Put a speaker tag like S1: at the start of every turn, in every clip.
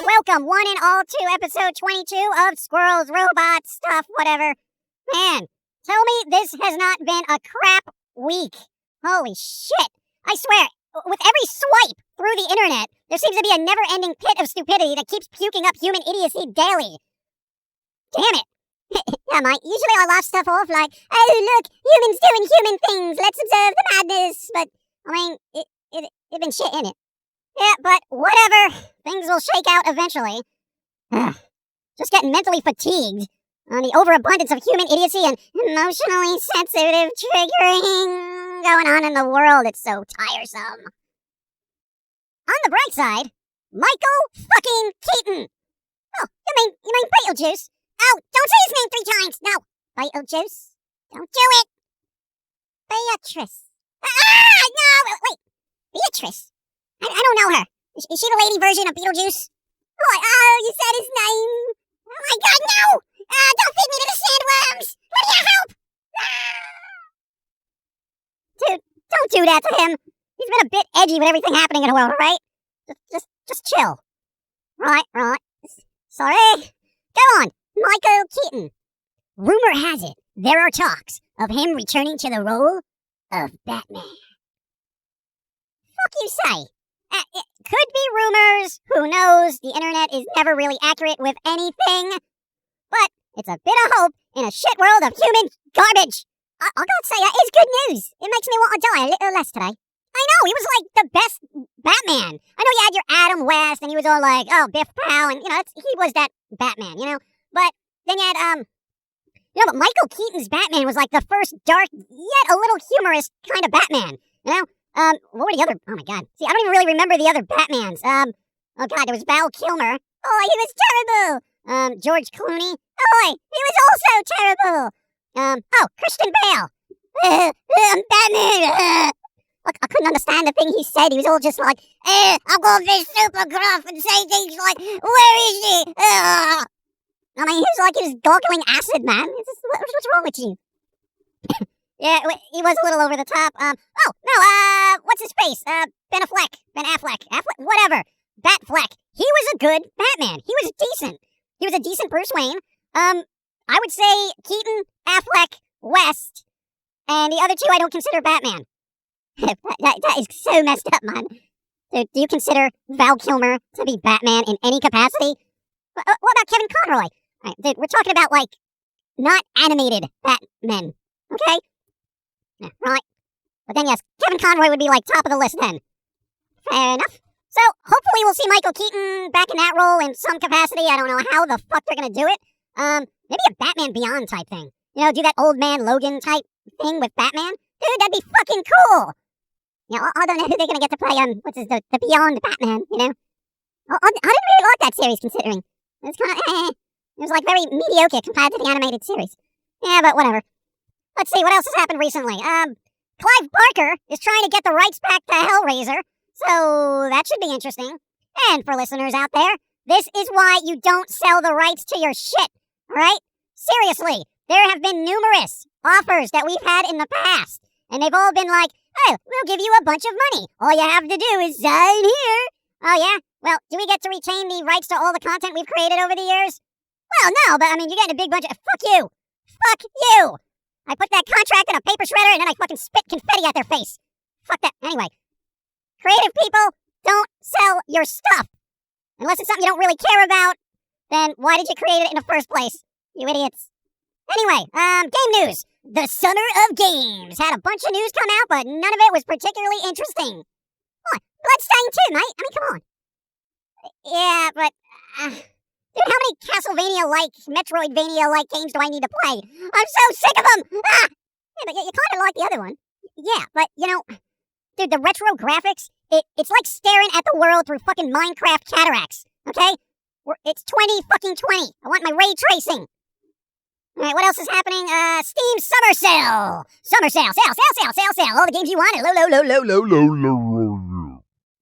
S1: Welcome, one and all, to episode 22 of Squirrels, Robots, Stuff, whatever. Man, tell me this has not been a crap week. Holy shit. I swear, with every swipe through the internet, there seems to be a never-ending pit of stupidity that keeps puking up human idiocy daily. Damn it. Yeah, Mike, usually I laugh stuff off like, oh, look, humans doing human things, let's observe the madness. But, I mean, it been shit, innit? Yeah, but whatever. Things will shake out eventually. Just getting mentally fatigued on the overabundance of human idiocy and emotionally sensitive triggering going on in the world. It's so tiresome. On the bright side, Michael fucking Keaton. Oh, you mean Beetlejuice? Oh, don't say his name 3 times. No, Beetlejuice. Don't do it. Beatrice. No, wait. Beatrice. I don't know her. Is she the lady version of Beetlejuice? Oh, you said his name. Oh my God, no! Don't feed me to the sandworms! Lydia, help! Dude, don't do that to him. He's been a bit edgy with everything happening in the world, right? Just chill. Right. Sorry. Go on, Michael Keaton. Rumor has it there are talks of him returning to the role of Batman. Fuck you say. It could be rumors. Who knows? The internet is never really accurate with anything. But it's a bit of hope in a shit world of human garbage. I gotta say, that is good news. It makes me want to die a little less today. I know, he was like the best Batman. I know you had your Adam West, and he was all like, oh, Biff Pow, and, he was that Batman, But then you had, but Michael Keaton's Batman was like the first dark, yet a little humorous kind of Batman, what were the other? Oh my God! See, I don't even really remember the other Batmans. Oh God, there was Val Kilmer. Oh, he was terrible. George Clooney. Oh, he was also terrible. Christian Bale. Batman. Look, I couldn't understand the thing he said. He was all just like, I'm gonna be super gruff and say things like, where is she? I mean, he was gargling acid, man. What's wrong with you? Yeah, he was a little over the top. What's his face? Ben Affleck, whatever. Batfleck. He was a good Batman. He was decent. He was a decent Bruce Wayne. I would say Keaton, Affleck, West, and the other 2 I don't consider Batman. that is so messed up, man. Do you consider Val Kilmer to be Batman in any capacity? What about Kevin Conroy? All right, dude, we're talking about, not animated Batmen, okay? Yeah, right. But then, yes, Kevin Conroy would be, top of the list then. Fair enough. So, hopefully we'll see Michael Keaton back in that role in some capacity. I don't know how the fuck they're gonna do it. Maybe a Batman Beyond type thing. Do that old man Logan type thing with Batman. Dude, that'd be fucking cool. I don't know who they're gonna get to play the Beyond Batman, I didn't really like that series, considering. It's kind of, It was, very mediocre compared to the animated series. Yeah, but whatever. Let's see, what else has happened recently? Clive Barker is trying to get the rights back to Hellraiser, so that should be interesting. And for listeners out there, this is why you don't sell the rights to your shit, alright? Seriously, there have been numerous offers that we've had in the past, and they've all been like, oh, we'll give you a bunch of money. All you have to do is sign here. Oh, yeah? Well, do we get to retain the rights to all the content we've created over the years? Well, no, but, you're getting a big bunch of... Fuck you! Fuck you! I put that contract in a paper shredder and then I fucking spit confetti at their face. Fuck that. Anyway. Creative people, don't sell your stuff. Unless it's something you don't really care about, then why did you create it in the first place? You idiots. Anyway, game news. The Summer of Games had a bunch of news come out, but none of it was particularly interesting. What? Bloodstained 2, mate? Come on. Yeah, but... dude, how many Castlevania-like, Metroidvania-like games do I need to play? I'm so sick of them! Ah! Yeah, but you kind of like the other one. Yeah, but, dude, the retro graphics, it's like staring at the world through fucking Minecraft cataracts, okay? It's 2020. I want my ray tracing. Alright, what else is happening? Steam Summer Sale! Summer Sale! Sale! All the games you want at low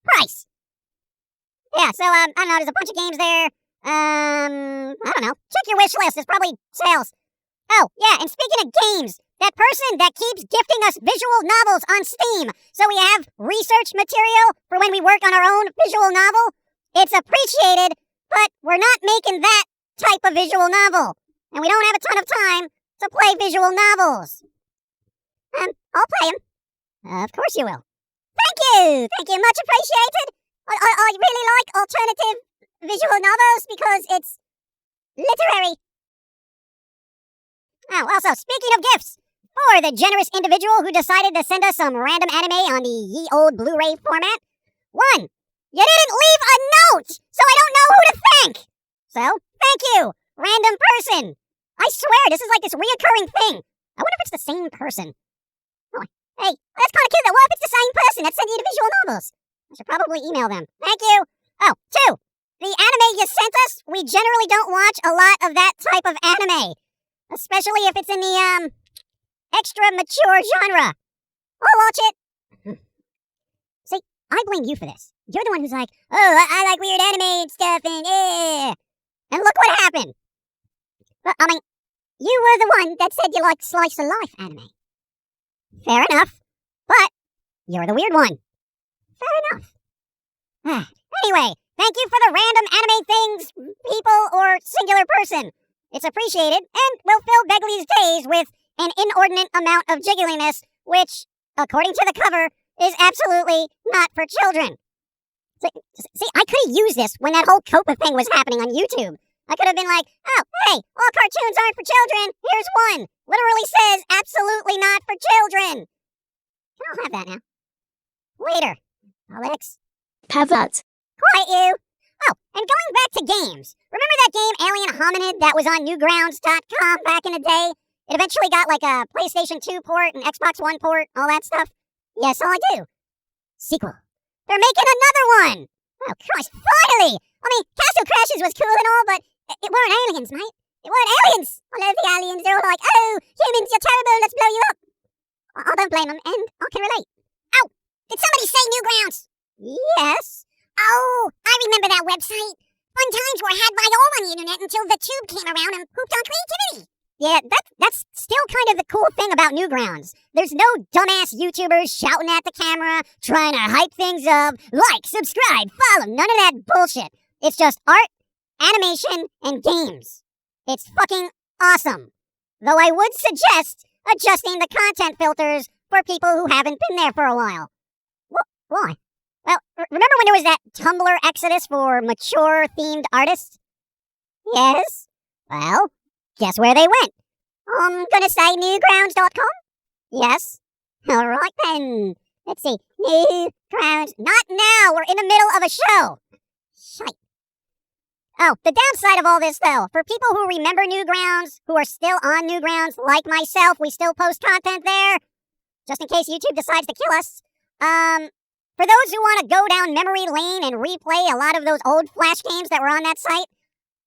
S1: price. Yeah, so, I don't know, there's a bunch of games there. I don't don't know. Check your wish list. There's probably sales. Oh, yeah, and speaking of games, that person that keeps gifting us visual novels on Steam, so we have research material for when we work on our own visual novel, it's appreciated, but we're not making that type of visual novel. And we don't have a ton of time to play visual novels. I'll play them. Of course you will. Thank you. Thank you. Much appreciated. I really like alternative visual novels because it's literary. Oh, also, speaking of gifts, for the generous individual who decided to send us some random anime on the ye old Blu-ray format, 1, you didn't leave a note, so I don't know who to thank. So, thank you, random person. I swear, this is like this reoccurring thing. I wonder if it's the same person. Oh, hey, that's kind of cute. What if it's the same person that sent you the visual novels? I should probably email them. Thank you. Oh, 2, the anime you sent us, we generally don't watch a lot of that type of anime. Especially if it's in the, extra mature genre. I'll watch it. See, I blame you for this. You're the one who's like, oh, I like weird anime and stuff, and And look what happened. But, I mean, you were the one that said you liked slice of life anime. Fair enough. But, you're the weird one. Fair enough. Anyway, thank you for the random anime things, people, or singular person. It's appreciated, and will fill Begley's days with an inordinate amount of jiggliness, which, according to the cover, is absolutely not for children. See, I could have used this when that whole Copa thing was happening on YouTube. I could have been like, oh, hey, all cartoons aren't for children. Here's one. Literally says absolutely not for children. I'll have that now. Later, Alex.
S2: Pavot.
S1: Quiet you. Oh, and going back to games. Remember that game Alien Hominid that was on Newgrounds.com back in the day? It eventually got like a PlayStation 2 port and Xbox One port, all that stuff. Yes, all I do. Sequel. They're making another one. Oh, Christ, finally! I mean, Castle Crashers was cool and all, but it weren't aliens, mate. It weren't aliens. I love the aliens. They're all like, oh, humans, you're terrible, let's blow you up. I don't blame them, and I can relate. Oh, did somebody say Newgrounds? Yes. Oh, I remember that website. Fun times were had by all on the internet until the tube came around and pooped on creativity. Yeah, that's still kind of the cool thing about Newgrounds. There's no dumbass YouTubers shouting at the camera, trying to hype things up, like, subscribe, follow, none of that bullshit. It's just art, animation, and games. It's fucking awesome. Though I would suggest adjusting the content filters for people who haven't been there for a while. Why? Well, remember when there was that Tumblr exodus for mature-themed artists? Yes. Well, guess where they went? I'm gonna say Newgrounds.com? Yes. Alright then. Let's see. Newgrounds. Not now! We're in the middle of a show! Shite. Oh, the downside of all this, though, for people who remember Newgrounds, who are still on Newgrounds, like myself, we still post content there, just in case YouTube decides to kill us. For those who want to go down memory lane and replay a lot of those old Flash games that were on that site,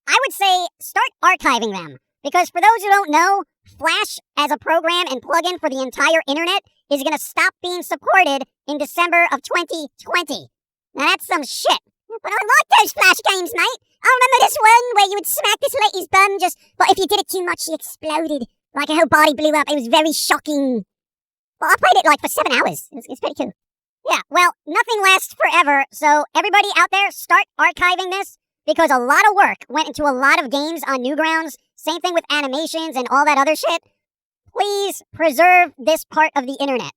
S1: I would say start archiving them. Because for those who don't know, Flash as a program and plugin for the entire internet is going to stop being supported in December of 2020. Now that's some shit. But I like those Flash games, mate. I remember this one where you would smack this lady's bum but if you did it too much, she exploded. Like her whole body blew up. It was very shocking. Well, I played it like for 7 hours. It's pretty cool. Yeah, well, nothing lasts forever, so everybody out there, start archiving this, because a lot of work went into a lot of games on Newgrounds, same thing with animations and all that other shit. Please preserve this part of the internet,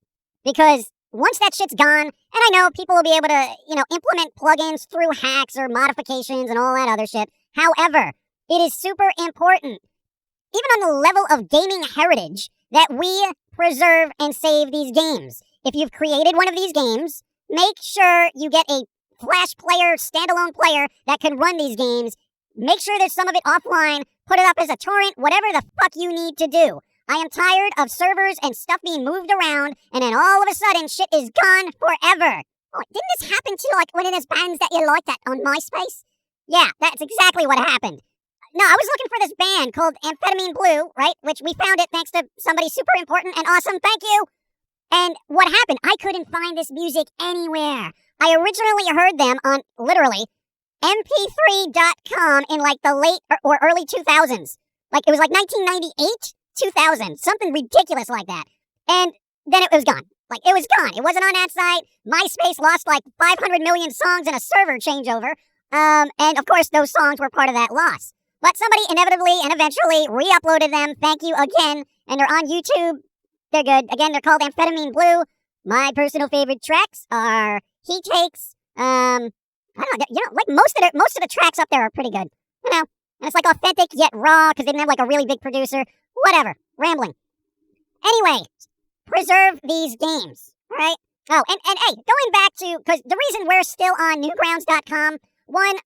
S1: because once that shit's gone, and I know people will be able to, implement plugins through hacks or modifications and all that other shit. However, it is super important, even on the level of gaming heritage, that we preserve and save these games. If you've created one of these games, make sure you get a Flash player, standalone player that can run these games. Make sure there's some of it offline. Put it up as a torrent, whatever the fuck you need to do. I am tired of servers and stuff being moved around, and then all of a sudden, shit is gone forever. Oh, didn't this happen to, one of those bands that you liked that on MySpace? Yeah, that's exactly what happened. No, I was looking for this band called Amphetamine Blue, right? Which we found it thanks to somebody super important and awesome. Thank you. And what happened? I couldn't find this music anywhere. I originally heard them on, literally, mp3.com in like the late or early 2000s. Like it was like 1998, 2000, something ridiculous like that. And then it was gone. Like it was gone. It wasn't on that site. MySpace lost like 500 million songs in a server changeover. And of course those songs were part of that loss. But somebody inevitably and eventually re-uploaded them. Thank you again. And they're on YouTube. They're good. Again, they're called Amphetamine Blue. My personal favorite tracks are He Takes. I don't know. Like most of the tracks up there are pretty good. And it's like authentic yet raw because they didn't have like a really big producer. Whatever. Rambling. Anyway, preserve these games. All right. Oh, and hey, going back to because the reason we're still on Newgrounds.com. One,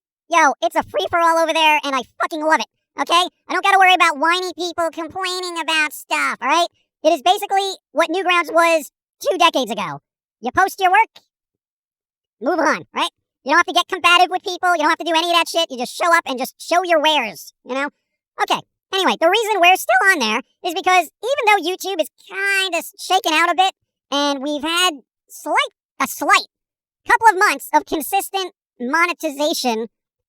S1: it's a free-for-all over there, and I fucking love it, okay? I don't gotta worry about whiny people complaining about stuff, all right? It is basically what Newgrounds was 2 decades ago. You post your work, move on, right? You don't have to get combative with people. You don't have to do any of that shit. You just show up and just show your wares, Okay, anyway, the reason we're still on there is because even though YouTube is kind of shaken out a bit, and we've had a slight couple of months of consistent monetization,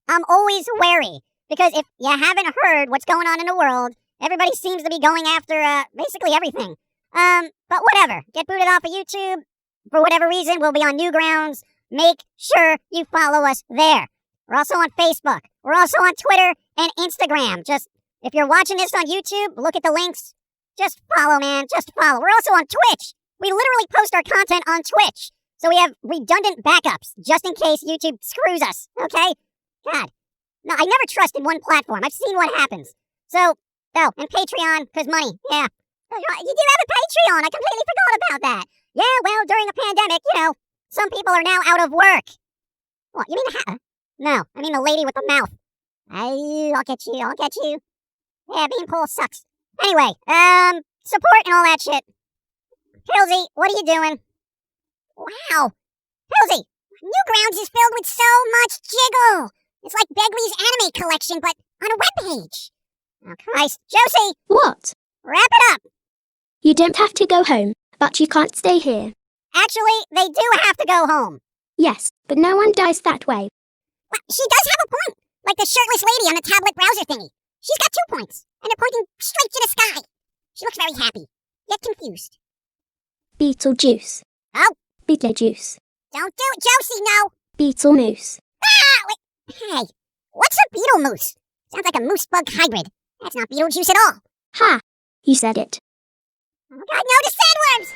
S1: I'm always wary because if you haven't heard what's going on in the world, everybody seems to be going after basically everything. But whatever, get booted off of YouTube for whatever reason. We'll be on Newgrounds. Make sure you follow us there. We're also on Facebook. We're also on Twitter and Instagram. Just if you're watching this on YouTube, look at the links. Just follow, man. Just follow. We're also on Twitch. We literally post our content on Twitch. So we have redundant backups, just in case YouTube screws us, okay? God. No, I never trusted one platform. I've seen what happens. So, and Patreon, because money, yeah. You do have a Patreon. I completely forgot about that. Yeah, well, during the pandemic, some people are now out of work. What, you mean the No, I mean the lady with the mouth. I'll get you. Yeah, being poor sucks. Anyway, support and all that shit. Pilz-E, what are you doing? Wow. Pilz-E, Newgrounds is filled with so much jiggle. It's like Begley's anime collection, but on a webpage. Oh, Christ. Josie!
S2: What?
S1: Wrap it up.
S2: You don't have to go home, but you can't stay here.
S1: Actually, they do have to go home.
S2: Yes, but no one dies that way.
S1: Well, she does have a point. Like the shirtless lady on the tablet browser thingy. She's got 2 points, and they're pointing straight to the sky. She looks very happy, yet confused.
S2: Beetlejuice.
S1: Oh?
S2: Beetlejuice.
S1: Don't do it, Josie, no.
S2: Beetle moose.
S1: Ah, wait. Hey, what's a beetle moose? Sounds like a moose bug hybrid. That's not Beetlejuice at all.
S2: Ha! You said it.
S1: Oh, God, no, the sandworms!